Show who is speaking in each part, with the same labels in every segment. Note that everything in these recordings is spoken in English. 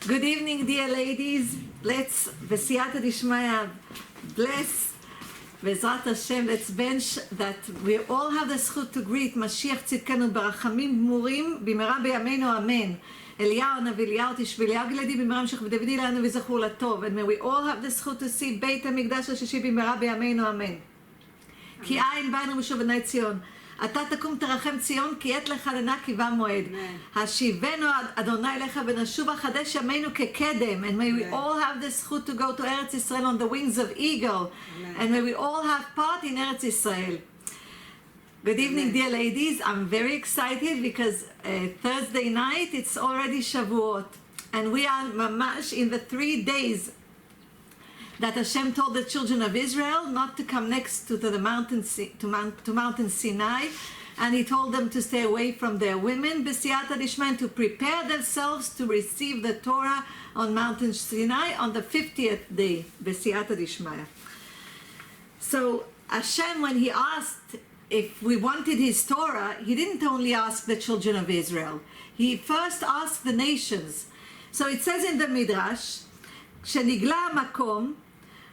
Speaker 1: Good evening, dear ladies. Let's, V'siyata Dishmaya, bless, V'ezrat Hashem, let's bench that we all have the zchut to greet Mashiach Tzidkenu ברחמים גמורים במהרה בימינו אמן. אליהו הנביא, אליהו תשבי, אליהו גלעדי במהרה המשך ודוד לנו וזכור לטוב. And may we all have the zchut to see בית המקדש השישי במהרה בימינו אמן. כי אין בנו משוב בני ציון. אתה תקום תרחם ציון כי עת לך לנה קיבה מועד. השיבנו אדוני אליך ונשוב החדש ימינו כקדם. And may we all have the zchut to go to Eretz Israel on the wings of eagle. And may we all have part in Eretz Israel. Good evening, dear ladies. I'm very excited because Thursday night it's already Shavuot. And we are mamash in the 3 days that Hashem told the children of Israel not to come next to the mountain, to Mountain Sinai, and He told them to stay away from their women, B'siyata Dishmaya, to prepare themselves to receive the Torah on Mountain Sinai on the 50th day, B'siyata Dishmaya. So Hashem, when He asked if we wanted His Torah, He didn't only ask the children of Israel. He first asked the nations. So it says in the Midrash, כשנגלה המקום,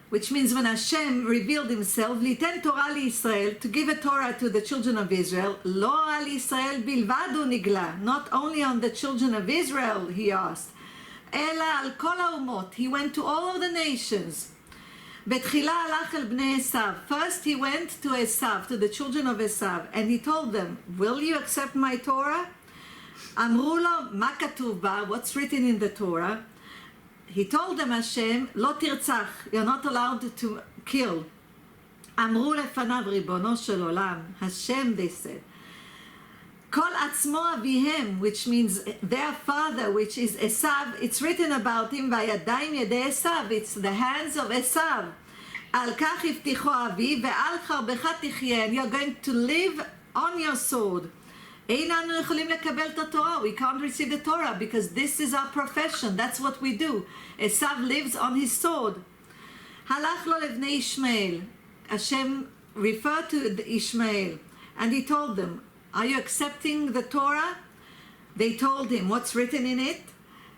Speaker 1: which means when Hashem revealed Himself, ליתן תורה לישראל, to give a Torah to the children of Israel, לא על ישראל בלבד הוא נגלה, not only on the children of Israel, He asked, אלא על כל האומות, He went to all of the nations. בתחילה הלך אל בני עשיו, first He went to Esav, to the children of Esav, and He told them, will you accept my Torah? אמרו לו, מה כתוב בה? What's written in the Torah? He told them, Hashem, לא תרצח, you're not allowed to kill. אמרו לפניו, ריבונו של עולם, Hashem, they said, כל עצמו אביהם, which means their father, which is Esav, it's written about him, והידיים ידי Esav, it's the hands of Esav. על כך הבטיחו אבי, ועל חרבך תחיה, and you're going to live on your sword. איננו יכולים לקבל את התורה. We can't receive the Torah because this is our profession. That's what we do. Esav lives on his sword. הלך לו לבני ישמעאל. Hashem referred to Ishmael and he told them, are you accepting the Torah? They told him, what's written in it?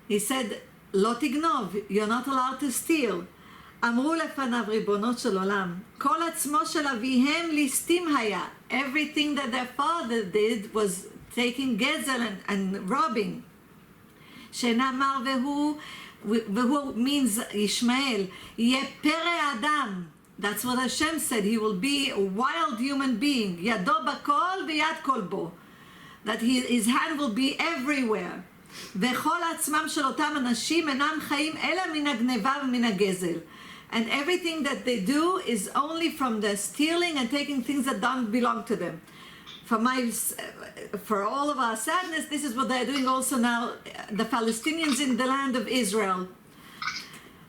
Speaker 1: He said, לא תגנוב, you're not allowed to steal. אמרו לפניו ריבונו של עולם, כל עצמו של אביהם ליסטים היה. Everything that their father did was taking gezel and robbing. שנאמר והוא means Ishmael, יהיה פרא אדם. That's what Hashem said, he will be a wild human being. ידו בכל ויד כל בו. That his hand will be everywhere. וכל עצמם של אותם אנשים אינם חיים אלא מן הגנבה ומן הגזל. And everything that they do is only from the stealing and taking things that don't belong to them. For all of our sadness, this is what they're doing also now, the Palestinians in the land of Israel.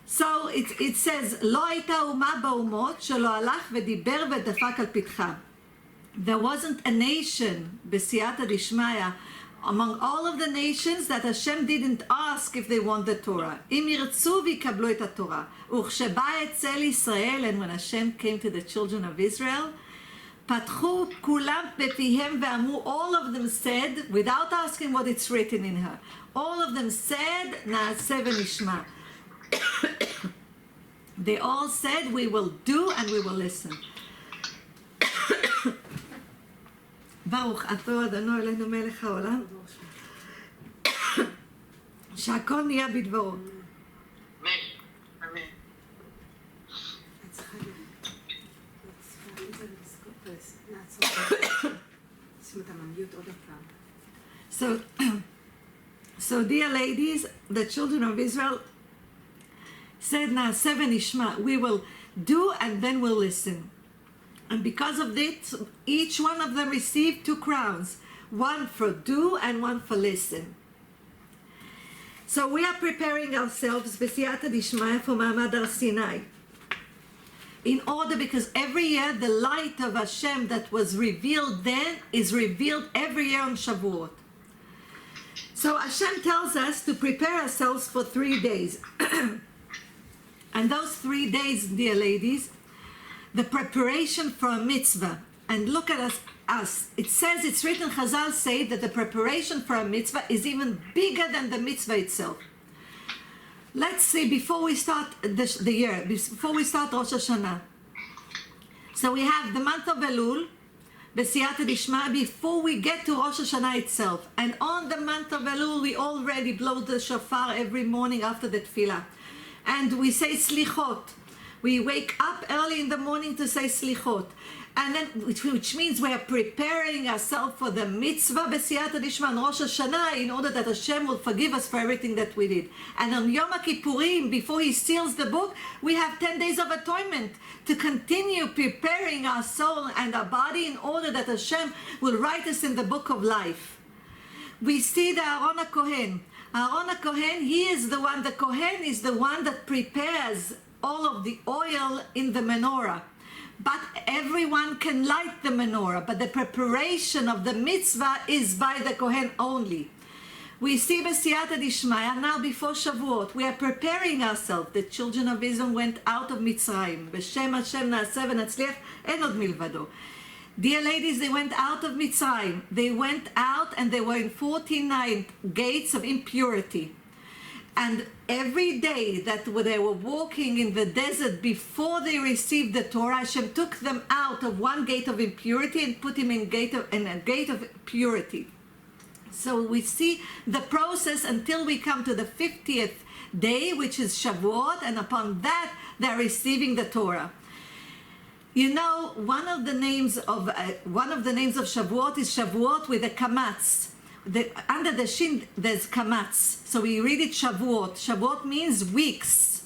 Speaker 1: So it says, לא הייתה אומה באומות שלא הלך ודיבר ודפק על פתחה. There wasn't a nation, בסייעתא דשמיא, among all of the nations that Hashem didn't ask if they want the Torah. אם ירצו ויקבלו את התורה. וכשבא אצל ישראל, and when Hashem came to the children of Israel, פתחו כולם בפיהם ואמרו, all of them said, without asking what it's written in her, all of them said, נעשה ונשמע. They all said, we will do and we will listen. ברוך אתה אדוני אלוהינו מלך העולם, שהכל נהיה בדברו.
Speaker 2: אמן. אמן.
Speaker 1: So dear ladies, the children of Israel said, נעשה ונשמע, we will do and then we'll listen. And because of this, each one of them received 2 crowns, one for do and one for listen. So we are preparing ourselves, B'siyata Dishmaya, for Ma'amad Har Sinai. In order, because every year the light of Hashem that was revealed then is revealed every year on Shavuot. So Hashem tells us to prepare ourselves for 3 days. And those 3 days, dear ladies, the preparation for a mitzvah. And look at us. It says, it's written, Chazal say that the preparation for a mitzvah is even bigger than the mitzvah itself. let's see, before we start the year, before we start Rosh Hashanah. So we have the month of Elul, B'siyata Dishma, before we get to Rosh Hashanah itself. And on the month of Elul, we already blow the shofar every morning after the tefillah. And we say slichot. We wake up early in the morning to say slichot. And then, which means we are preparing ourselves for the mitzvah B'siyata Dishma on Rosh Hashanah in order that Hashem will forgive us for everything that we did. And on Yom Kippurim, before He seals the book, we have 10 days of atonement to continue preparing our soul and our body in order that Hashem will write us in the book of life. We see the Aaron HaKohen. Aaron HaKohen, he is the one, the Kohen is the one that prepares all of the oil in the menorah. But everyone can light the menorah, but the preparation of the mitzvah is by the Kohen only. We see B'siyata Dishmaya now before Shavuot. We are preparing ourselves. The children of Israel went out of Mitzrayim. B'shem Hashem na'aseh v'natzliach en od milvado. Dear ladies, they went out of Mitzrayim. They went out and they were in 49 gates of impurity. And every day that they were walking in the desert before they received the Torah, Hashem took them out of one gate of impurity and put him in a gate of purity. So we see the process until we come to the 50th day, which is Shavuot, and upon that they're receiving the Torah. You know, one of the names of Shavuot is Shavuot with a kamatz. Under the shin there's kamatz, so we read it Shavuot. Shavuot means weeks,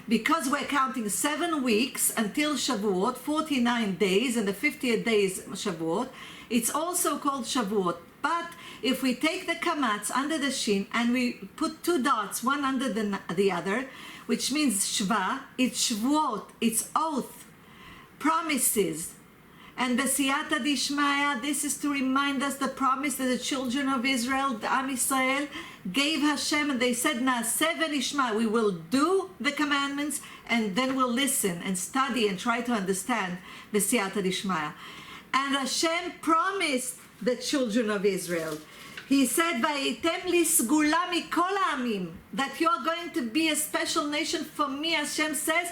Speaker 1: because we're counting 7 weeks until Shavuot, 49 days, and the 50th day is Shavuot. It's also called Shavuot. But if we take the kamatz under the shin and we put 2 dots, one under the other, which means shva, it's Shavuot, it's oath, promises. And B'siyata Dishmaya, this is to remind us the promise that the children of Israel, the Am Yisrael, gave Hashem, and they said, Na'aseh v'nishma, we will do the commandments, and then we'll listen and study and try to understand B'siyata Dishmaya. And Hashem promised the children of Israel. He said, Vayitem li sgula mikol ha'amim, that you are going to be a special nation for me, Hashem says,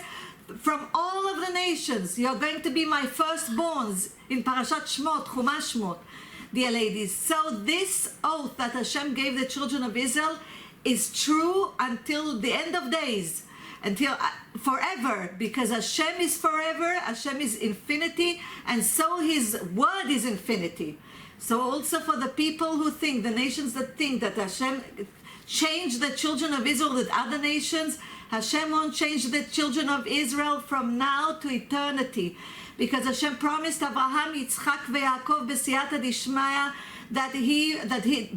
Speaker 1: from all of the nations. You're going to be my firstborns in Parashat Shmot, Chumash Shmot, dear ladies. So this oath that Hashem gave the children of Israel is true until the end of days, until forever, because Hashem is forever, Hashem is infinity, and so His word is infinity. So also for the people who think, the nations that think that Hashem changed the children of Israel with other nations, Hashem won't change the children of Israel from now to eternity, because Hashem promised Abraham, Yitzchak, veYaakov B'siyata Dishmaya that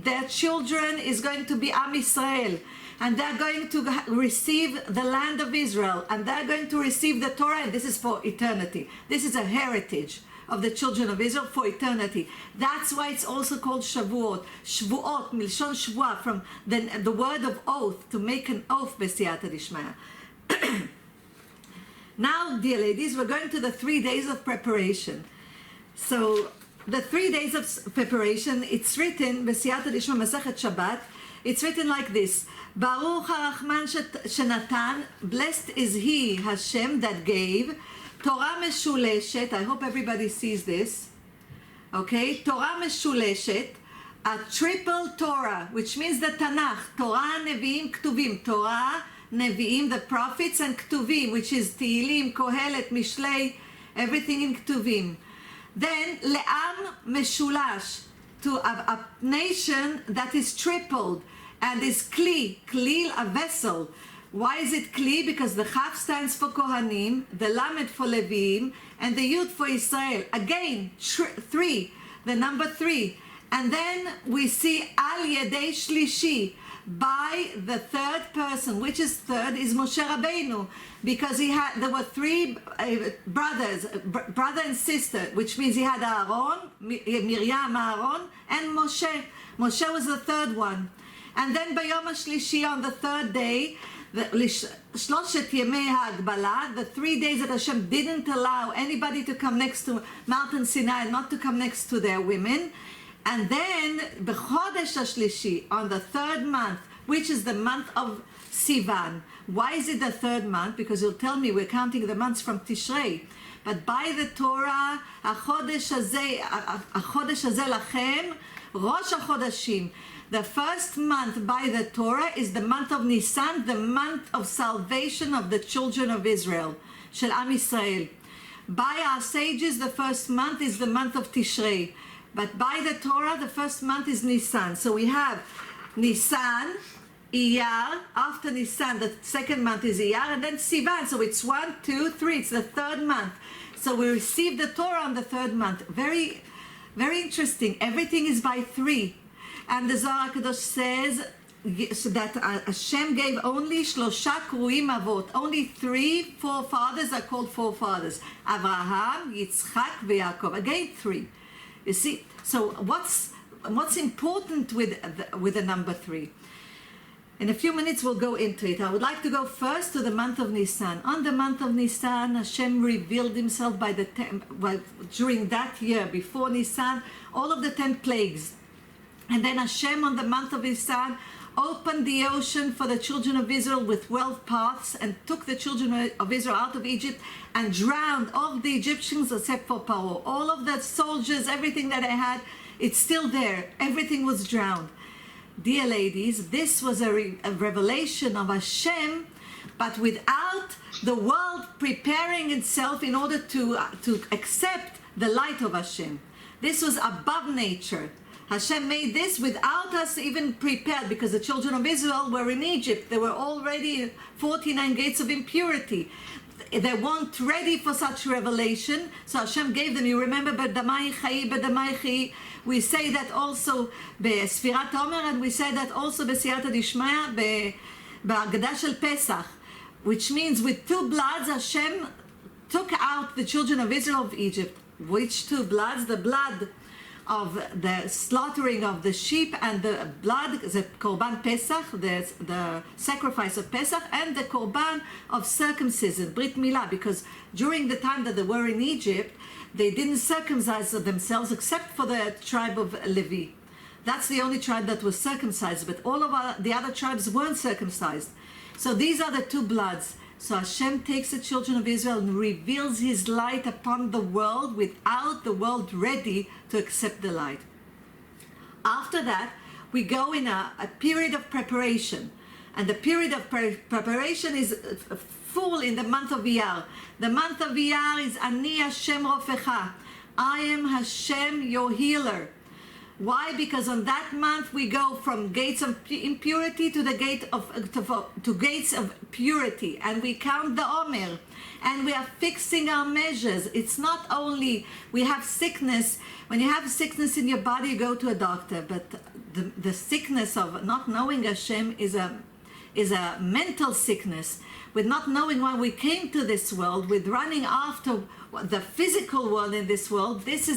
Speaker 1: their children is going to be Am Yisrael, and they're going to receive the land of Israel, and they're going to receive the Torah, and this is for eternity. This is a heritage of the children of Israel for eternity. That's why it's also called Shavuot. Shvuot, milshon shvua, from the word of oath, to make an oath, B'siyata Dishmaya. Now, dear ladies, we're going to the 3 days of preparation. So, the 3 days of preparation, it's written, B'siyata Dishmaya Masechet Shabbat, it's written like this: Baruch HaRachman Shenatan, blessed is He, Hashem, that gave Torah Meshuleshet. I hope everybody sees this. Okay, Torah Meshuleshet, a triple Torah, which means the Tanakh, Torah, Nevi'im, Ktuvim. Torah, Nevi'im, the prophets, and Ktuvim, which is Tehillim, Kohelet, Mishlei, everything in Ktuvim. Then Le'am Meshulash, to a nation that is tripled, and is Kli, a vessel. Why is it Kli? Because the Chaf stands for Kohanim, the Lamed for Leviim, and the Yud for Israel. Again, 3, the number 3. And then we see Al Yedei Shlishi, by the third person. Which is third? Is Moshe Rabbeinu, because there were 3 brothers, brother and sister, which means he had Aaron, Miriam, Aaron, and Moshe. Moshe was the third one. And then Bayom HaShlishi, on the 3rd day, Shloshet Yemei HaAgbala, the 3 days that Hashem didn't allow anybody to come next to Mountain Sinai, not to come next to their women. And then B'chodesh HaShlishi, on the 3rd month, which is the month of Sivan. Why is it the third month? Because you'll tell me we're counting the months from Tishrei. But by the Torah, החודש הזה לכם, ראש החודשים. The first month by the Torah is the month of Nisan, the month of salvation of the children of Israel, של עם ישראל. By our sages, the first month is the month of Tishrei. But by the Torah, the first month is Nisan. So we have Nisan, Iyar, after Nisan, the second month is Iyar, and then Sivan. So it's 1, 2, 3, it's the third month. So we receive the Torah on the third month. Very, very interesting. Everything is by 3. And the Zohar HaKadosh says that Hashem gave only Shlosha Kruim Avot. Only 3 forefathers are called forefathers. Avraham, Yitzchak, Yaakov. Again, 3. You see, so what's important with the number 3? In a few minutes we'll go into it. I would like to go first to the month of Nisan. On the month of Nisan, Hashem revealed himself during that year, before Nisan, all of the 10 plagues. And then Hashem on the month of Nisan opened the ocean for the children of Israel with 12 paths and took the children of Israel out of Egypt and drowned all the Egyptians except for Paro. All of the soldiers, everything that they had, it's still there. Everything was drowned. Dear ladies, this was a revelation of Hashem, but without the world preparing itself in order to accept the light of Hashem. This was above nature. Hashem made this without us even prepared, because the children of Israel were in Egypt. They were already 49 gates of impurity. They weren't ready for such revelation, so Hashem gave them. You remember, B'damai Chai, we say that also בספירת העומר, and we say that also בסייעתא דשמיא, בהגדה של Pesach, which means with 2 bloods Hashem took out the children of Israel of Egypt. Which 2 bloods? The blood of the slaughtering of the sheep, and the blood, the Korban Pesach, the sacrifice of Pesach, and the Korban of circumcision, Brit Milah, because during the time that they were in Egypt, they didn't circumcise themselves except for the tribe of Levi. That's the only tribe that was circumcised, but all of the other tribes weren't circumcised. So these are the 2 bloods. So Hashem takes the children of Israel and reveals his light upon the world without the world ready to accept the light. After that, we go in a period of preparation. And the period of preparation is full in the month of Iyar. The month of Iyar is Ani Hashem Rofecha. I am Hashem, your healer. Why? Because on that month we go from gates of impurity to the gates of purity, and we count the Omer, and we are fixing our measures. It's not only we have sickness. When you have sickness in your body, you go to a doctor, but the sickness of not knowing Hashem is a mental sickness, with not knowing why we came to this world, with running after the physical world in this world. This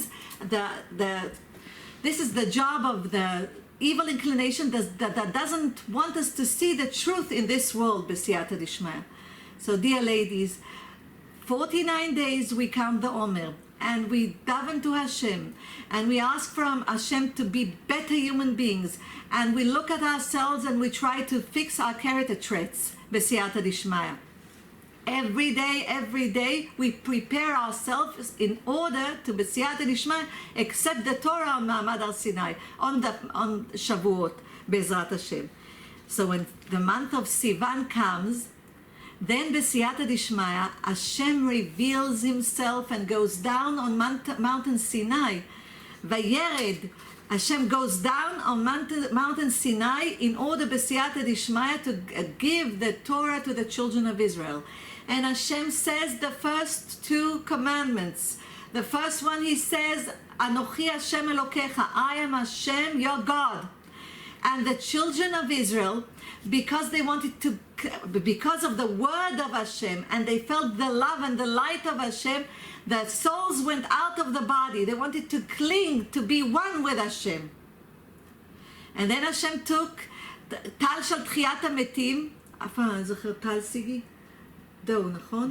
Speaker 1: is the job of the evil inclination that doesn't want us to see the truth in this world, b'siyata dishmaya. So, dear ladies, 49 days we count the Omer, and we daven to Hashem, and we ask from Hashem to be better human beings, and we look at ourselves and we try to fix our character traits, b'siyata dishmaya. Every day, we prepare ourselves in order to b'siyata dishmaya accept the Torah on Ma'amad Har Sinai, on Shavuot, Be'ezrat Hashem. So when the month of Sivan comes, then b'siyata dishmaya, Hashem reveals himself and goes down on Mountain Sinai. Vayered, Hashem goes down on Mountain Sinai in order b'siyata dishmaya to give the Torah to the children of Israel. And Hashem says the first 2 commandments. The first one, he says, Anochi Hashem Elokecha, I am Hashem, your God. And the children of Israel, because they wanted to, because of the word of Hashem, and they felt the love and the light of Hashem, the souls went out of the body. They wanted to cling, to be one with Hashem. And then Hashem took טל של תחיית המתים, אף פעם אני זוכר טל סיגי? דו, נכון?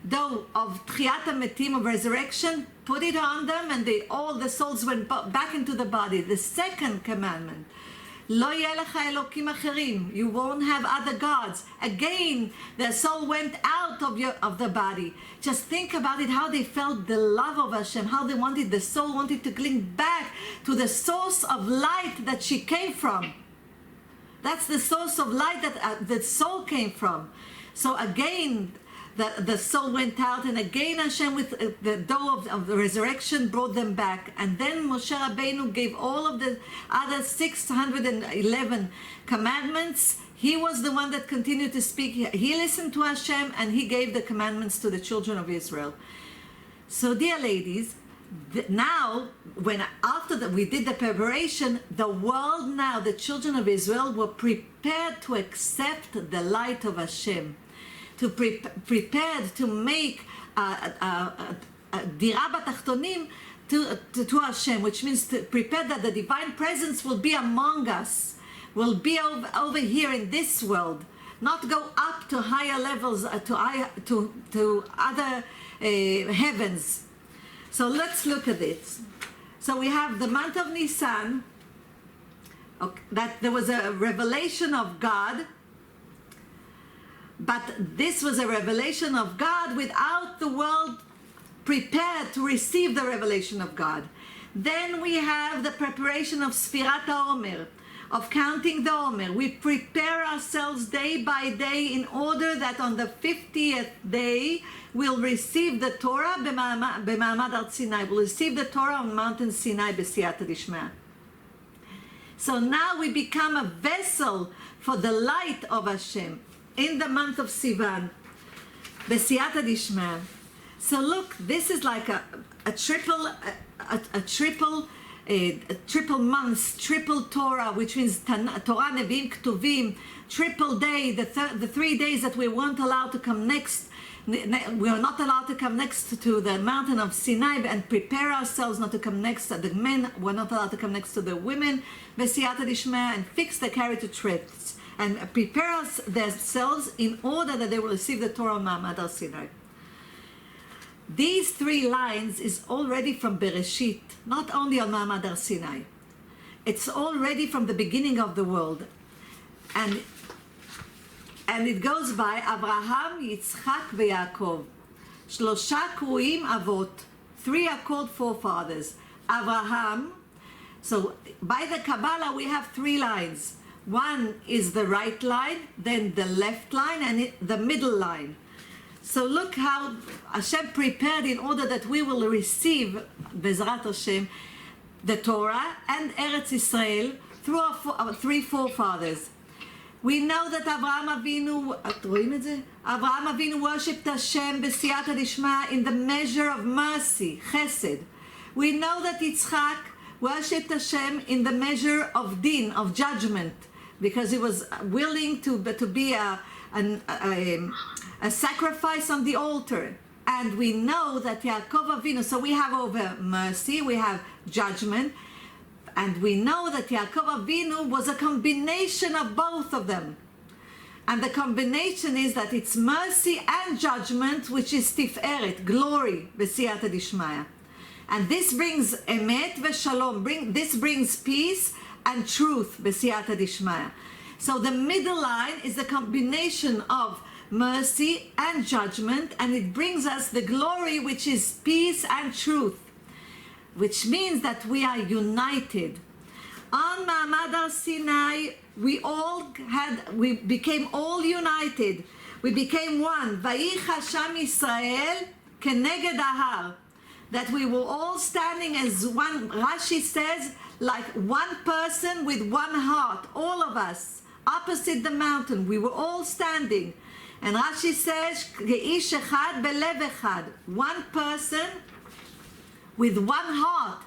Speaker 1: Dough of tchiyat hametim, of resurrection, put it on them, and all the souls went back into the body. The second commandment, לא יהיה לך אלוקים אחרים. You won't have other gods. Again, the soul went out of the body. Just think about it, how they felt the love of Hashem, how they wanted, the soul wanted to cling back to the source of light that she came from. That's the source of light that the soul came from. So again, the soul went out, and again Hashem with the door of the resurrection brought them back. And then Moshe Rabbeinu gave all of the other 611 commandments. He was the one that continued to speak. He listened to Hashem, and he gave the commandments to the children of Israel. So dear ladies, now, after we did the preparation, the world now, the children of Israel were prepared to accept the light of Hashem, to prepared to make dira batachtonim to Hashem, which means to prepare that the divine presence will be among us, will be over here in this world, not go up to higher levels, to other heavens. So let's look at this. So we have the month of Nisan, that there was a revelation of God, but this was a revelation of God without the world prepared to receive the revelation of God. Then we have the preparation of Sfirat HaOmer, of counting the Omer. We prepare ourselves day by day in order that on the 50th day we'll receive the Torah b'ma'amad Har Sinai. We'll receive the Torah on Mountain Sinai b'siyata dishma. So now we become a vessel for the light of Hashem in the month of Sivan b'siyata dishma. So look, this is like a triple months, triple Torah, which means Torah, Nevi'im, Ketuvim, triple day, the 3 days that we weren't allowed to come next. We are not allowed to come next to the mountain of Sinai and prepare ourselves not to come next. The men were not allowed to come next to the women, B'siyata Dishma, and fix the carriage trips and prepare themselves in order that they will receive the Torah on Ma'amad Har Sinai. These 3 lines is already from Bereshit, not only on Ma'amad Har Sinai. It's already from the beginning of the world. And it goes by Abraham, Yitzchak, veYaakov. Shlosha kruim avot. 3 are called forefathers. Abraham, so by the Kabbalah we have 3 lines. One is the right line, then the left line, and the middle line. So look how Hashem prepared in order that we will receive, Bezrat Hashem, the Torah and Eretz Israel through our 3 forefathers. We know that Avraham Avinu worshipped Hashem b'siyata dishma in the measure of mercy, chesed. We know that Yitzchak worshipped Hashem in the measure of din, of judgment, because he was willing to be a sacrifice on the altar. And we know that Yaakov Avinu, so we have over mercy, we have judgment, and we know that Yaakov Avinu was a combination of both of them. And the combination is that it's mercy and judgment, which is tiferet, glory, b'siyata dishmaya. And this brings emet v'shalom, this brings peace and truth, b'siyata dishmaya. So the middle line is the combination of mercy and judgment, and it brings us the glory, which is peace and truth, which means that we are united. On Ma'amad Har Sinai, we became all united. We became one. Vayicha Sham Yisrael keneged ahar. That we were all standing as one. Rashi says, like one person with one heart, all of us, opposite the mountain. We were all standing. And Rashi says, Ke'ish echad belev echad. One person with one heart,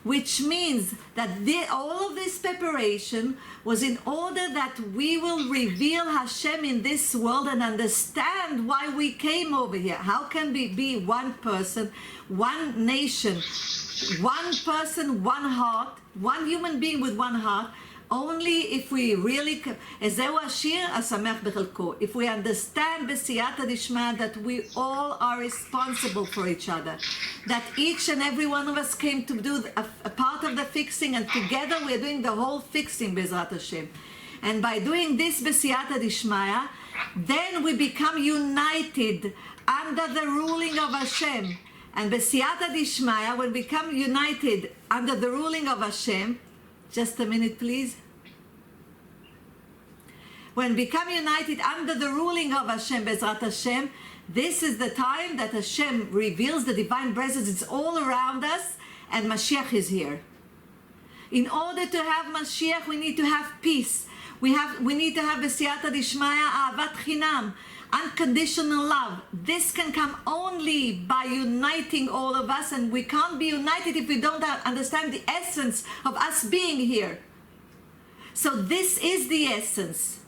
Speaker 1: which means that all of this preparation was in order that we will reveal Hashem in this world and understand why we came over here. How can we be one person, one nation, one person, one heart, one human being with one heart, Only if we really, זהו השיר השמח בחלקו. If we understand בסייעתא דשמיא that we all are responsible for each other, that each and every one of us came to do a part of the fixing, and together we're doing the whole fixing בעזרת השם. And by doing this בסייעתא דשמיא, then we become united under the ruling of Hashem. And בסייעתא דשמיא, when we become united under the ruling of Hashem, just a minute please. When we become united under the ruling of Hashem, Bezrat Hashem, this is the time that Hashem reveals the divine presence. It's all around us, and Mashiach is here. In order to have Mashiach, we need to have peace. We need to have Besiyata Dishmaya, Ahavat Chinam, unconditional love. This can come only by uniting all of us, and we can't be united if we don't understand the essence of us being here. So this is the essence.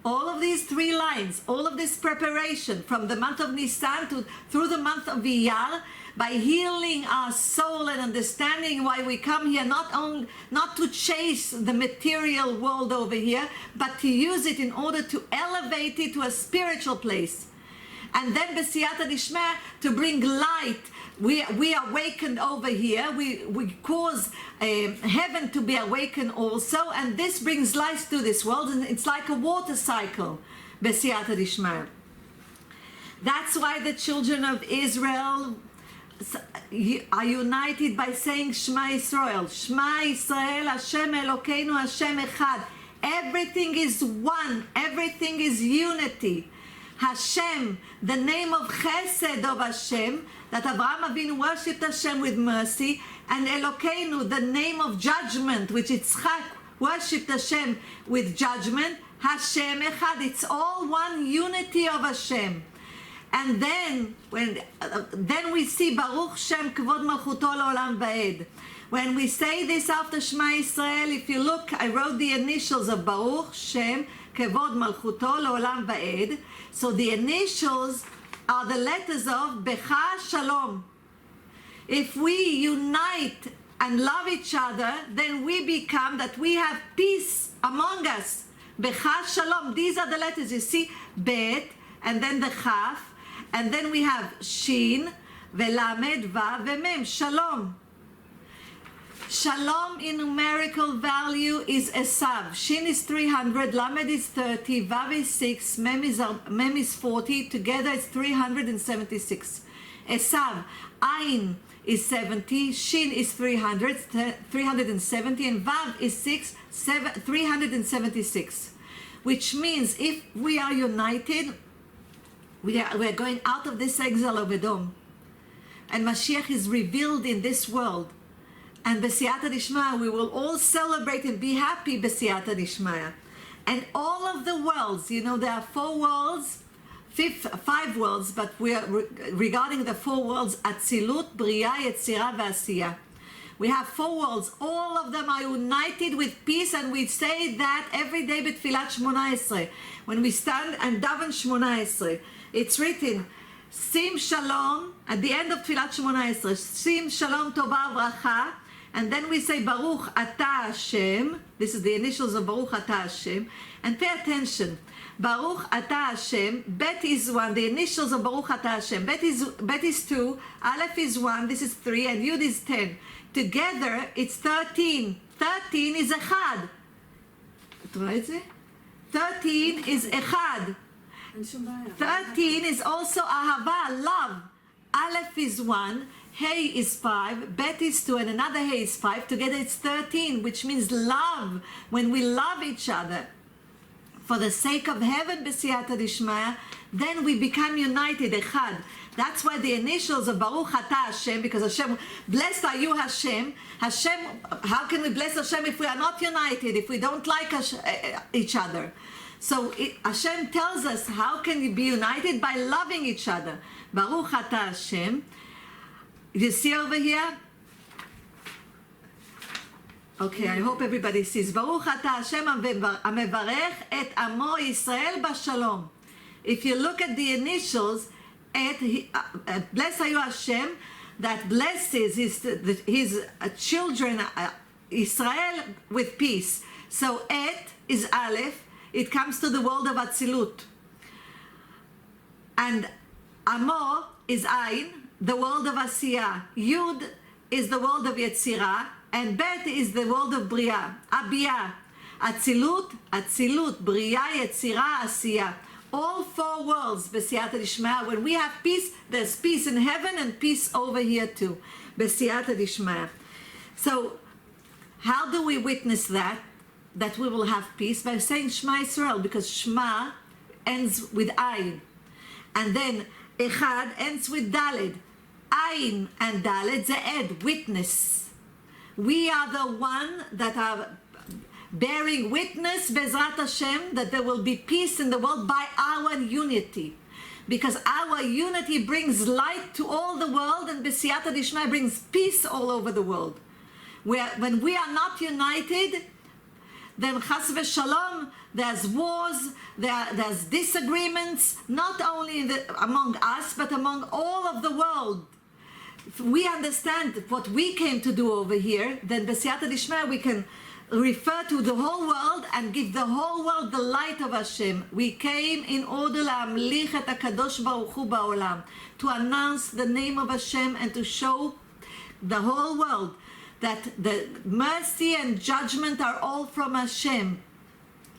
Speaker 1: All of these three lines, all of this preparation from the month of Nisan through the month of Iyar, by healing our soul and understanding why we come here, not to chase the material world over here, but to use it in order to elevate it to a spiritual place. And then Besiyata Dishmeh, to bring light. We awakened over here. We cause heaven to be awakened also, and this brings light to this world, and it's like a water cycle. Besiyata Dishmeh. That's why the children of Israel are united by saying Shema Yisrael. Shema Yisrael, Hashem Elokeinu, Hashem Echad. Everything is one. Everything is unity. Hashem, the name of Chesed of Hashem, that Avraham Avinu worshipped Hashem with mercy, and Elokeinu, the name of judgment, which Yitzchak worshipped Hashem with judgment. Hashem Echad. It's all one unity of Hashem. And then we see Baruch Shem Kavod Malchuto Leolam Va'ed. When we say this after Shema Yisrael, if you look, I wrote the initials of Baruch Shem Kavod Malchuto Leolam Va'ed. So the initials are the letters of Becha Shalom. If we unite and love each other, then we become that we have peace among us. Becha Shalom. These are the letters. You see, Bet, and then the Chaf, and then we have Shin, Velamed, Vav, Vemem. Shalom. Shalom in numerical value is Esav. Shin is 300, Lamed is 30, Vav is 6, Mem is 40. Together it's 376. Esav. Ain is 70, Shin is 300, 370, and Vav is 6, 376. Which means if we are united, we're going out of this exile of Edom. And Mashiach is revealed in this world. And Besiyata Dishmaya, we will all celebrate and be happy Besiyata Dishmaya. And all of the worlds, you know, there are 4 worlds, 5 worlds, but we are regarding the 4 worlds, Atzilut, Bria, Yetzirah, V'Asiyah. We have 4 worlds. All of them are united with peace, and we say that every day b'Tfilat Shmona Esrei. When we stand and daven Shmona Esrei, it's written, Sim Shalom, at the end of Tfilat Shmona Esrei, Sim Shalom Tova Vracha, and then we say Baruch Ata Hashem. This is the initials of Baruch Ata Hashem. And pay attention. Baruch Ata Hashem. Bet is 1. The initials of Baruch Ata Hashem. Bet is 2. Aleph is 1. This is 3. And Yud is 10. Together it's 13. 13 is Echad. את רואה את זה? 13 is Echad. 13 is also Ahava, love. Aleph is 1. Hey is 5, Bet is 2, and another Hey is 5. Together it's 13, which means love. When we love each other for the sake of heaven, Besiyata Dishmaya, then we become united, Echad. That's why the initials of Baruch Ata Hashem, because Hashem, blessed are you Hashem. Hashem, how can we bless Hashem if we are not united, if we don't like each other? So Hashem tells us, how can you be united? By loving each other. Baruch Ata Hashem. You see over here? Okay, I hope everybody sees. Baruch Ata Hashem HaMevarech et Amo Yisrael Bashalom. If you look at the initials, blessed are you Hashem, that blesses his children, Israel, with peace. So Et is Aleph. It comes to the world of Atzilut. And Amo is Ain, the world of Asiyah. Yud is the world of Yetzirah. And Bet is the world of Bria, Abiyah. Atzilut, Bria, Yetzirah, Asiyah. All four worlds, B'siyata Dishmaya. When we have peace, there's peace in heaven and peace over here too. B'siyata Dishmaya. So, how do we witness that we will have peace? By saying Shema Yisrael, because Shema ends with Ayin. And then Echad ends with Daled. Ayin and Daled, Ze'ed, witness. We are the one that are bearing witness, Bezrat Hashem, that there will be peace in the world by our unity. Because our unity brings light to all the world, and B'siyata Dishmaya brings peace all over the world. When we are not united, then Chas v'Shalom, there's wars, there's disagreements, not only among us, but among all of the world. If we understand what we came to do over here, then B'siyata Dishmaya we can refer to the whole world and give the whole world the light of Hashem. We came in order להמליך את הקדוש ברוך הוא בעולם, to announce the name of Hashem and to show the whole world that the mercy and judgment are all from Hashem.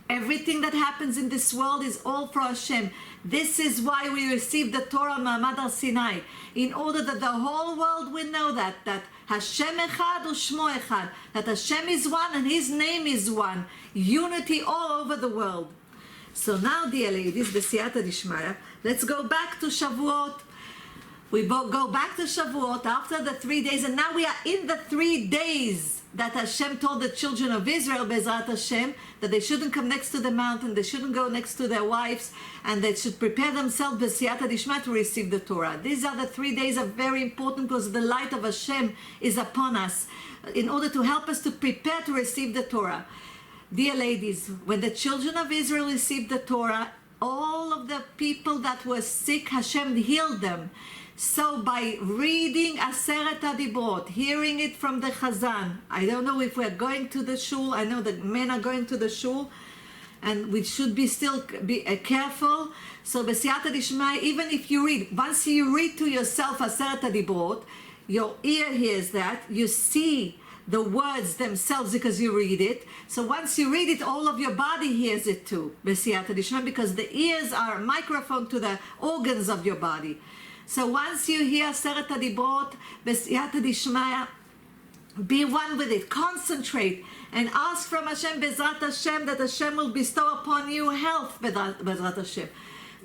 Speaker 1: Everything that happens in this world is all for Hashem. This is why we received the Torah Ma'amad al Sinai, in order that the whole world will know that Hashem Echad u'Shmo Echad, that Hashem is one and His name is one. Unity all over the world. So now, dear ladies, B'siyata Dishmaya, let's go back to Shavuot. We go back to Shavuot after the 3 days, and now we are in the 3 days that Hashem told the children of Israel, Bezrat Hashem, that they shouldn't come next to the mountain, they shouldn't go next to their wives, and they should prepare themselves, B'siyata Dishmaya, to receive the Torah. These are the 3 days are very important because the light of Hashem is upon us in order to help us to prepare to receive the Torah. Dear ladies, when the children of Israel received the Torah, all of the people that were sick, Hashem healed them. So by reading Aseret HaDibrot, hearing it from the Chazan, I don't know if we're going to the shul, I know that men are going to the shul, and we should be still be careful. So B'siyata Dishmaya, even if you read, once you read to yourself Aseret HaDibrot, your ear hears that, you see the words themselves because you read it. So once you read it, all of your body hears it too, B'siyata Dishmaya, because the ears are a microphone to the organs of your body. So once you hear Aseret HaDibrot, B'siyata Dishmaya, be one with it, concentrate, and ask from Hashem, Bezrat Hashem, that Hashem will bestow upon you health, Bezrat Hashem.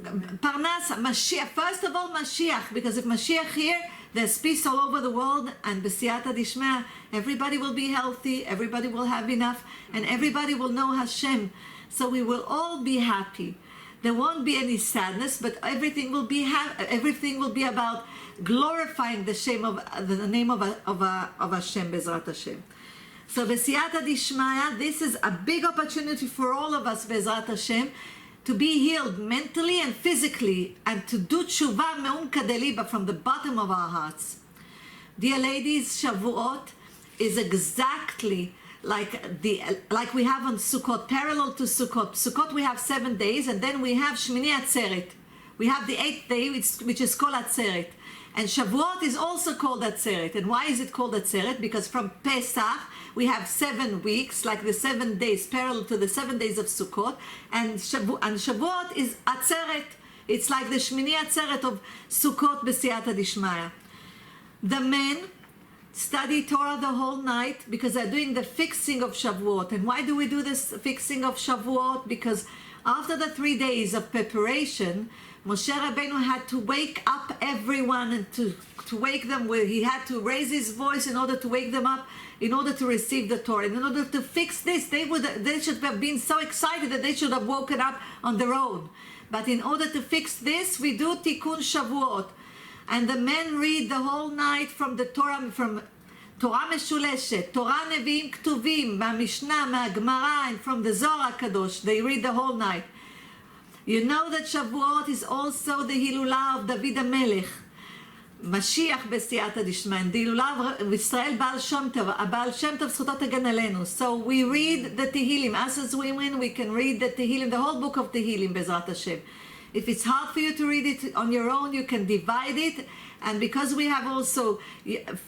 Speaker 1: Parnas, Mashiach, first of all Mashiach, because if Mashiach here, there's peace all over the world, and B'siyata Dishmaya, everybody will be healthy, everybody will have enough, and everybody will know Hashem. So we will all be happy. There won't be any sadness, but everything will be about glorifying the name of Hashem, Bezrat Hashem. So B'siyata Dishmaya, this is a big opportunity for all of us, Bezrat Hashem, to be healed mentally and physically, and to do tshuva me'umka deliba from the bottom of our hearts. Dear ladies, Shavuot is exactly like we have on Sukkot, parallel to Sukkot. Sukkot we have 7 days, and then we have Shmini Atzeret. We have the 8th day, which is called Atzeret. And Shavuot is also called Atzeret. And why is it called Atzeret? Because from Pesach we have 7 weeks, like the 7 days, parallel to the 7 days of Sukkot. And Shavuot is Atzeret. It's like the Shmini Atzeret of Sukkot, B'siyata Dishmaya. The men study Torah the whole night because they're doing the fixing of Shavuot. And why do we do this fixing of Shavuot? Because after the 3 days of preparation, Moshe Rabbeinu had to wake up everyone and to wake them. He had to raise his voice in order to wake them up, in order to receive the Torah. In order to fix this, they should have been so excited that they should have woken up on their own. But in order to fix this, we do Tikkun Shavuot. And the men read the whole night from the Torah, from Torah Meshuleshet, Torah Nevi'im Ktuvim, מהמשנה, מהגמרא, and from the Zohar Kadosh. They read the whole night. You know that Shavuot is also the Hilulah of David HaMelech. Mashiach בסייעתא דשמיא, דילוליו ישראל בעל שם טוב, הבעל שם טוב זכותו תגן עלינו. So we read the Tehillim, as we win, we can read the Tehillim, the whole book of Tehillim, בעזרת השם. If it's hard for you to read it on your own, you can divide it. And because we have also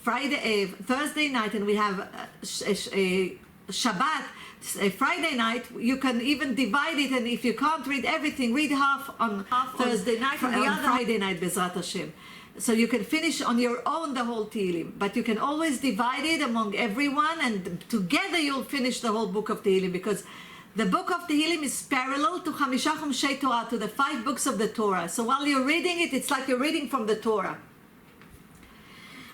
Speaker 1: Thursday night, and we have Shabbat, Friday night, you can even divide it, and if you can't read everything, read half on Thursday night and on Friday night, Bezrat Hashem. So you can finish on your own the whole Tehillim, but you can always divide it among everyone, and together you'll finish the whole book of Tehillim, because the book of Tehillim is parallel to Chamisha Chumshei Torah, to the 5 books of the Torah. So while you're reading it, it's like you're reading from the Torah.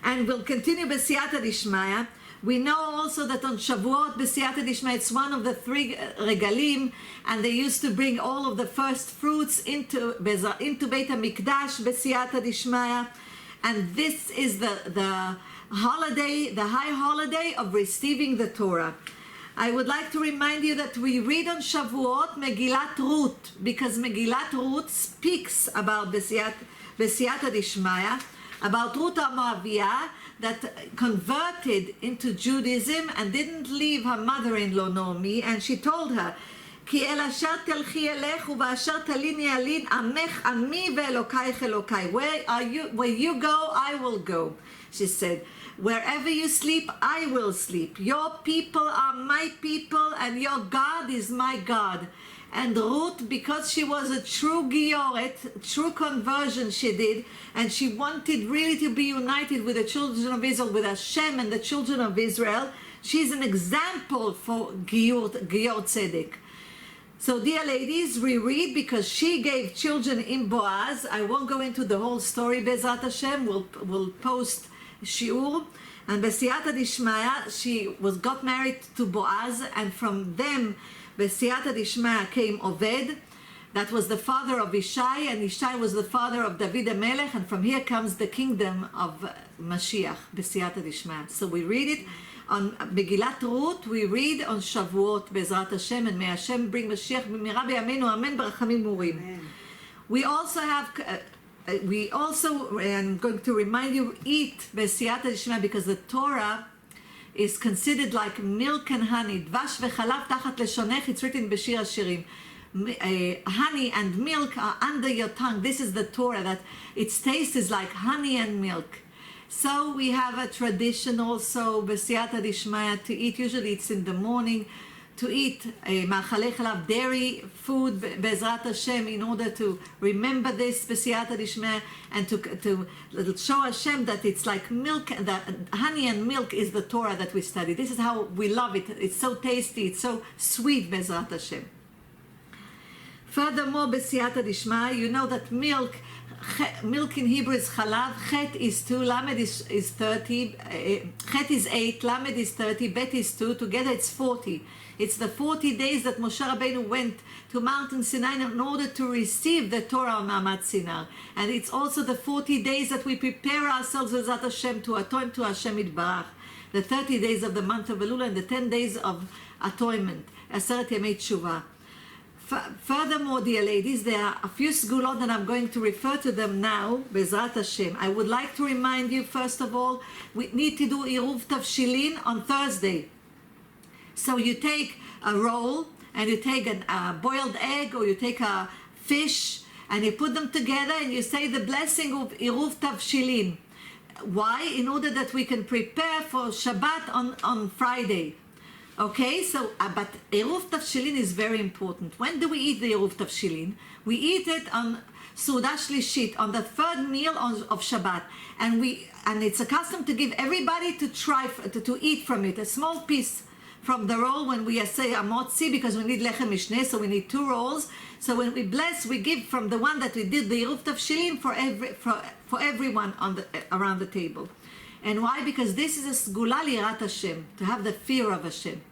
Speaker 1: And we'll continue B'siyata Dishmaya. We know also that on Shavuot, B'siyata Dishmaya, it's one of the 3 regalim, and they used to bring all of the first fruits into Beit HaMikdash, B'siyata Dishmaya. And this is the holiday, the high holiday of receiving the Torah. I would like to remind you that we read on Shavuot Megillat Ruth, because Megillat Ruth speaks about B'siyata Dishmaya, about Ruth HaMoaviyah, that converted into Judaism and didn't leave her mother-in-law Naomi, and she told her, כי אל אשר תלכי אלך ובאשר תליני אלין עמך עמי ואלוקייך אלוקי. Where you go, I will go. She said, wherever you sleep, I will sleep. Your people are my people, and your God is my God. And Ruth, because she was a true Gioret, true conversion she did, and she wanted really to be united with the children of Israel, with Hashem and the children of Israel, she's an example for Gior Tzedek. So dear ladies, we read because she gave children in Boaz. I won't go into the whole story, Bezrat Hashem, we'll post shiur. And B'siyata Dishmaya, she got married to Boaz, and from them, B'siyata Dishmaya came Oved, that was the father of Ishai, and Ishai was the father of David HaMelech, and from here comes the kingdom of Mashiach, B'siyata Dishmaya. So we read it on Megillat Ruth, we read on Shavuot, Bezrat Hashem, and may Hashem bring Mashiach b'mira b'yameinu, amen, b'rachamim urim. We also have, I'm going to remind you, eat B'siyata Dishmaya, because the Torah is considered like milk and honey. Dvash v'chalav tachat leshonech, it's written b'shir hashirim. Honey and milk are under your tongue. This is the Torah, that its taste is like honey and milk. So we have a tradition also, B'siyata Dishmaya, to eat, usually it's in the morning, to eat ma'achalei chalav, dairy food, Be'ezrat Hashem, in order to remember this B'siyata Dishmaya, and to show Hashem that it's like milk, that honey and milk is the Torah that we study. This is how we love it. It's so tasty, it's so sweet, Be'ezrat Hashem. Furthermore, B'siyata Dishmaya, you know that milk in Hebrew is chalav, chet is 2, lamed is 30, chet is 8, lamed is 30, bet is 2, together it's 40. It's the 40 days that Moshe Rabbeinu went to Mountain Sinai in order to receive the Torah on Ma'amad Sinai. And it's also the 40 days that we prepare ourselves with Zat Hashem to atone to Hashem Yitbarach. The 30 days of the month of Elul and the 10 days of atonement, Aseret Yemei Teshuvah. Furthermore, dear ladies, there are a few sgulot, and I'm going to refer to them now, Bezrat Hashem. I would like to remind you, first of all, we need to do Iruv Tavshilin on Thursday. So you take a roll, and you take a boiled egg, or you take a fish, and you put them together, and you say the blessing of Iruv Tavshilin. Why? In order that we can prepare for Shabbat on Friday. Okay, so, but Eruv Tavshilin is very important. When do we eat the Eruv Tavshilin? We eat it on Suda Shlishit, on the 3rd meal of Shabbat. And it's a custom to give everybody to try, to eat from it, a small piece from the roll when we say Amotzi, because we need Lechem Mishneh, so we need 2 rolls. So when we bless, we give from the one that we did the Eruv Tavshilin for everyone around the table. And why? Because this is a Sgula Lirat Hashem, to have the fear of Hashem.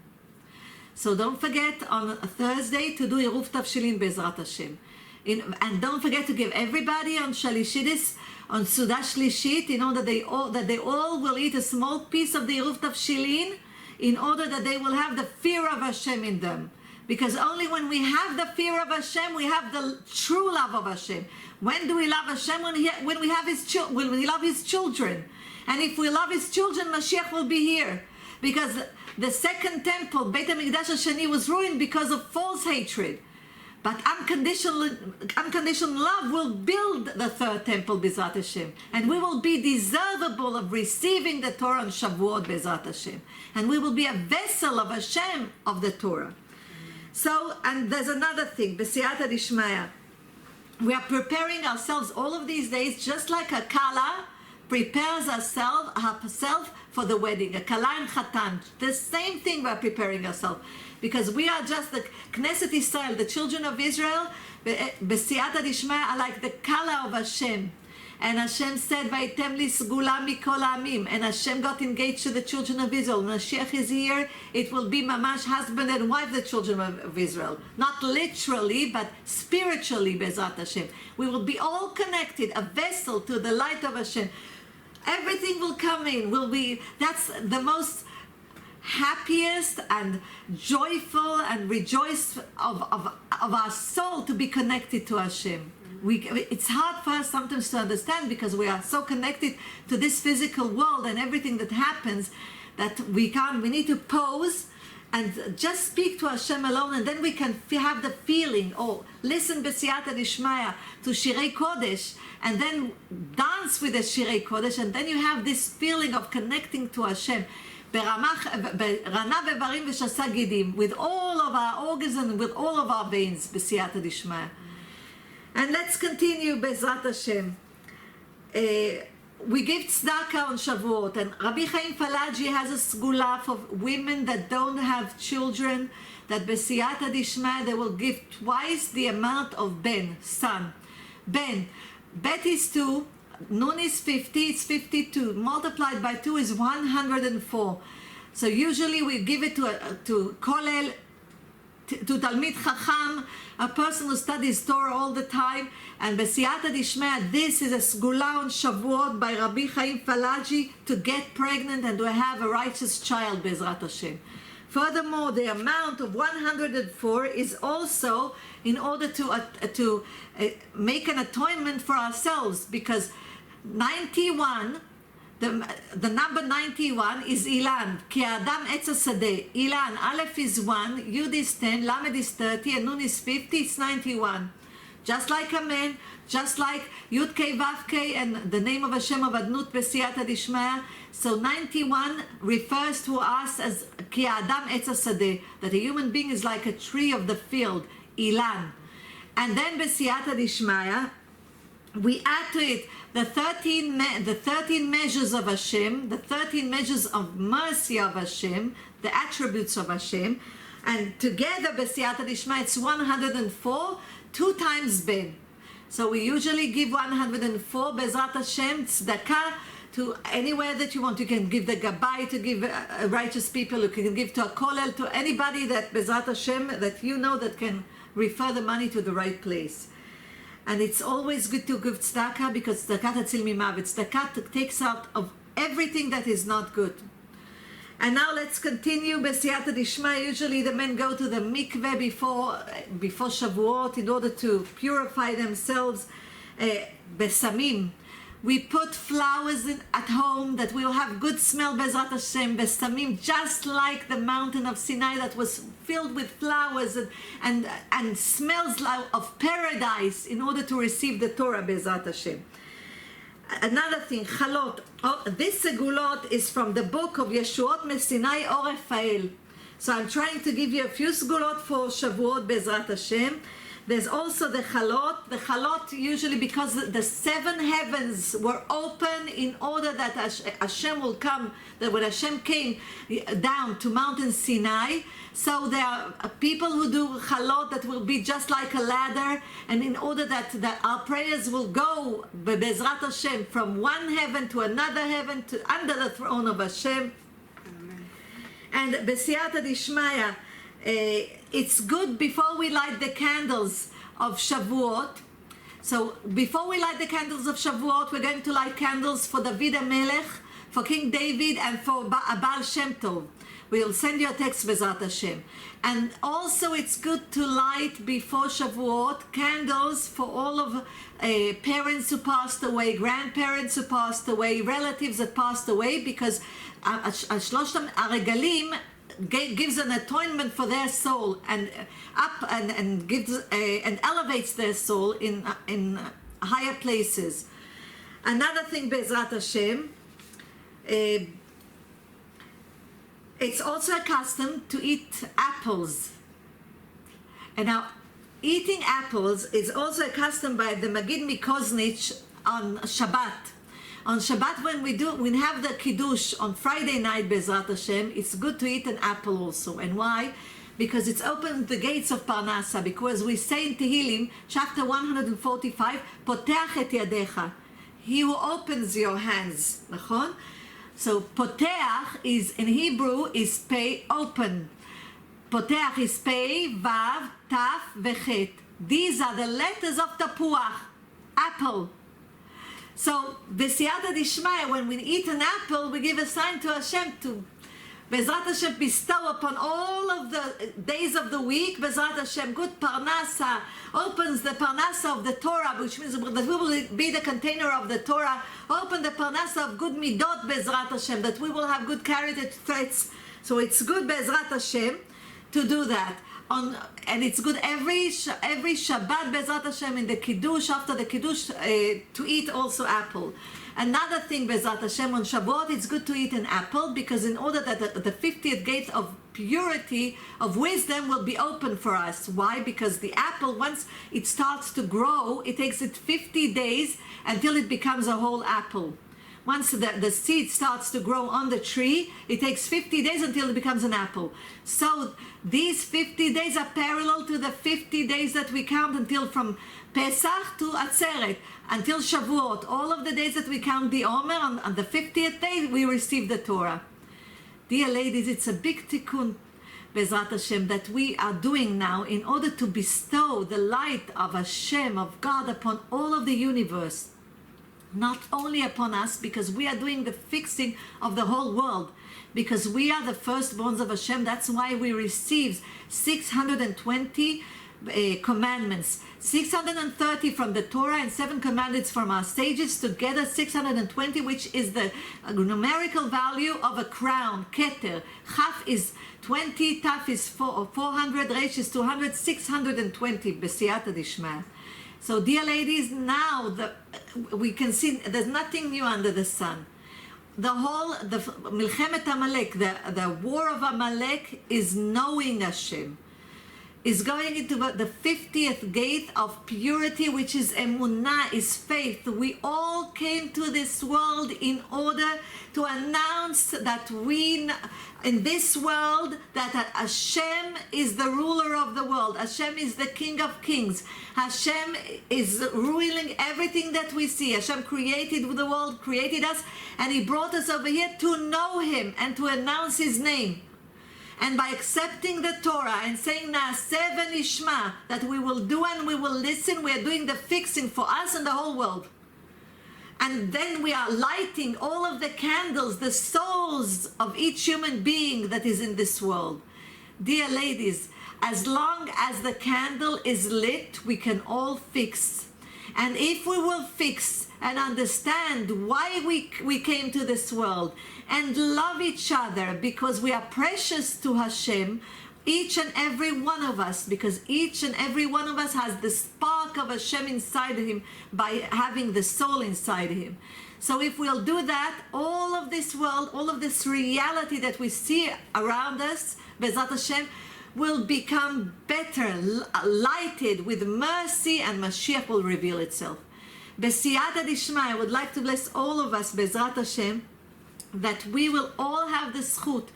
Speaker 1: So don't forget on a Thursday to do Iruv Tavshilin Be'ezrat Hashem. And don't forget to give everybody on Shalishidis, on Suda Shlishit, in order that they all will eat a small piece of the Iruv Tavshilin, in order that they will have the fear of Hashem in them. Because only when we have the fear of Hashem, we have the true love of Hashem. When do we love Hashem? When we have when we love His children. And if we love His children, Mashiach will be here. Because the second temple, Beit HaMikdash HaShani, was ruined because of false hatred. But unconditional love will build the third temple, Bezrat Hashem. And we will be deservable of receiving the Torah on Shavuot, Bezrat Hashem. And we will be a vessel of Hashem of the Torah. So, and there's another thing, B'siyata Dishmaya. We are preparing ourselves all of these days, just like a kala prepares herself for the wedding. A kala and chatan. The same thing we're preparing ourselves. Because we are just the Knesset Israel, the children of Israel, B'siyata Dishmaya, are like the kala of Hashem. And Hashem said, "Vaitem li sgula mikol ha'amim." And Hashem got engaged to the children of Israel. When Mashiach is here, it will be mamash husband and wife, the children of Israel. Not literally, but spiritually, Bezrat Hashem. We will be all connected, a vessel to the light of Hashem. Everything will come in. That's the most happiest and joyful and rejoice of our soul, to be connected to Hashem. It's hard for us sometimes to understand, because we are so connected to this physical world and everything that happens, that we need to pause and just speak to Hashem alone, and then we can have the feeling, listen B'siyata Dishmaya to Shirei Kodesh, and then dance with the Shirei Kodesh, and then you have this feeling of connecting to Hashem. ברנה ואיברים ושסה גידים, with all of our organs and with all of our veins, B'siyata Dishmaya. And let's continue, Bezrat Hashem. We give tzedakah on Shavuot, and Rabbi Chaim Falaji has a sgula for women that don't have children, that B'siyata Dishmaya they will give twice the amount of son. Bet is 2, Nun is 50, it's 52. Multiplied by 2 is 104. So usually we give it to Kolel, to Talmid Chacham, a person who studies Torah all the time. And B'siyata Dishmaya, this is a sgula on Shavuot by Rabbi Chaim Falaji, to get pregnant and to have a righteous child, Bezrat Hashem. Furthermore, the amount of 104 is also in order to make an atonement for ourselves, because 91, the number 91 is Ilan. Ki Adam Etz HaSadeh. Ilan, Aleph is 1, Yud is 10, Lamed is 30, and Nun is 50, it's 91. Just like a man, just like Yud Kei Vav Kei and the name of Hashem of Adnut B'siyata Dishmaya. So 91 refers to us as Ki Adam Etz HaSadeh, that a human being is like a tree of the field, Ilan. And then B'siyata Dishmaya, we add to it the 13 measures of Hashem, the 13 measures of mercy of Hashem, the attributes of Hashem, and together B'siyata Dishmaya it's 104, 2 times Ben. So we usually give 104 Bezrat Hashem tzedakah to anywhere that you want. You can give the Gabbai to give righteous people. You can give to a Kolel, to anybody that Bezrat Hashem that you know that can refer the money to the right place. And it's always good to give tzedakah, because tzedakah tatzil mimavet. Tzedakah takes out of everything that is not good. And now let's continue B'siyata Dishmaya. Usually the men go to the mikveh before Shavuot in order to purify themselves. Besamim. We put flowers at home that will have good smell, Bezrat Hashem. Besamim, just like the mountain of Sinai that was filled with flowers and smells of paradise in order to receive the Torah, Bezrat Hashem. Another thing, chalot. This segulot is from the book of Yeshuot Mesinai or Rafael. So I'm trying to give you a few segulot for Shavuot, Bezrat Hashem. There's also the chalot. The chalot usually because the 7 heavens were open in order that Hashem will come, that when Hashem came down to Mountain Sinai, so there are people who do chalot that will be just like a ladder, and in order that our prayers will go, Bezrat Hashem, from one heaven to another heaven, to under the throne of Hashem. Amen. And B'siyata Dishmaya, it's good before we light the candles of Shavuot. So before we light the candles of Shavuot, we're going to light candles for David HaMelech, for King David, and for Baal Shem Tov. We'll send you a text, Bezrat Hashem. And also it's good to light before Shavuot candles for all of parents who passed away, grandparents who passed away, relatives that passed away, because Shloshtam Aregalim gives an atonement for their soul and gives and elevates their soul in higher places. Another thing, Bezrat Hashem, it's also a custom to eat apples. And now, eating apples is also a custom by the Magid Mikoznich on Shabbat. On Shabbat, when we have the Kiddush on Friday night, Bezrat Hashem, it's good to eat an apple also. And why? Because it's opened the gates of Parnasa. Because we say in Tehillim, chapter 145, Poteach et yadecha. He who opens your hands. Nachon? So Poteach is in Hebrew is pei, open. Poteach is pei, vav, taf, vechet. These are the letters of Tapuach, apple. So B'siyata Dishmaya, when we eat an apple, we give a sign to Hashem to Bezrat Hashem bestow upon all of the days of the week, Bezrat Hashem, good Parnasa, opens the Parnasa of the Torah, which means that we will be the container of the Torah, open the Parnasa of good Midot, Bezrat Hashem, that we will have good character traits. So it's good, Bezrat Hashem, to do that. And it's good every Shabbat, Bezrat Hashem, in the Kiddush, after the Kiddush, to eat also apple. Another thing, Bezrat Hashem, on Shavuot, it's good to eat an apple, because in order that the 50th gate of purity, of wisdom, will be open for us. Why? Because the apple, once it starts to grow, it takes it 50 days until it becomes a whole apple. Once the seed starts to grow on the tree, it takes 50 days until it becomes an apple. So these 50 days are parallel to the 50 days that we count until from Pesach to Atzeret, until Shavuot. All of the days that we count the Omer, on the 50th day, we receive the Torah. Dear ladies, it's a big tikkun, Bezrat Hashem, that we are doing now in order to bestow the light of Hashem, of God, upon all of the universe. Not only upon us, because we are doing the fixing of the whole world, because we are the firstborns of Hashem. That's why we receive 620 commandments, 630 from the Torah and 7 commandments from our sages, together 620, which is the numerical value of a crown. Keter, Chaf is 20, Taf is 400, Resh is 200, 620, B'siyata Dishmaya. So, dear ladies, now we can see there's nothing new under the sun. The Milchemet Amalek, the war of Amalek, is knowing Hashem, is going into the 50th gate of purity, which is emunah, is faith. We all came to this world in order to announce that in this world, that Hashem is the ruler of the world. Hashem is the King of Kings. Hashem is ruling everything that we see. Hashem created the world, created us, and He brought us over here to know Him and to announce His name. And by accepting the Torah and saying Naaseh v'nishma, that we will do and we will listen, we are doing the fixing for us and the whole world. And then we are lighting all of the candles, the souls of each human being that is in this world. Dear ladies, as long as the candle is lit, we can all fix. And if we will fix and understand why we came to this world and love each other, because we are precious to Hashem, each and every one of us, because each and every one of us has the spark of Hashem inside him by having the soul inside him. So if we'll do that, all of this world, all of this reality that we see around us, Bezrat Hashem, will become better, lighted with mercy, and Mashiach will reveal itself. B'siyata Dishmaya, I would like to bless all of us, Bezrat Hashem, that we will all have the zchut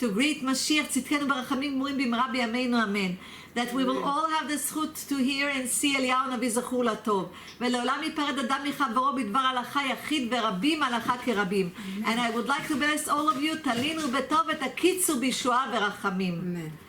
Speaker 1: to greet Mashiach Tzidkenu Barachamim Murim Bimra B'yameinu Amen. That we will all have the zchut to hear and see Eliyahu Navi Zachur Latov. ולעולם ייפרד אדם מחברו בדבר הלכה יחיד ורבים הלכה כרבים. And I would like to bless all of you, תלינו בטוב ותקיצו בישועה ורחמים. Amen.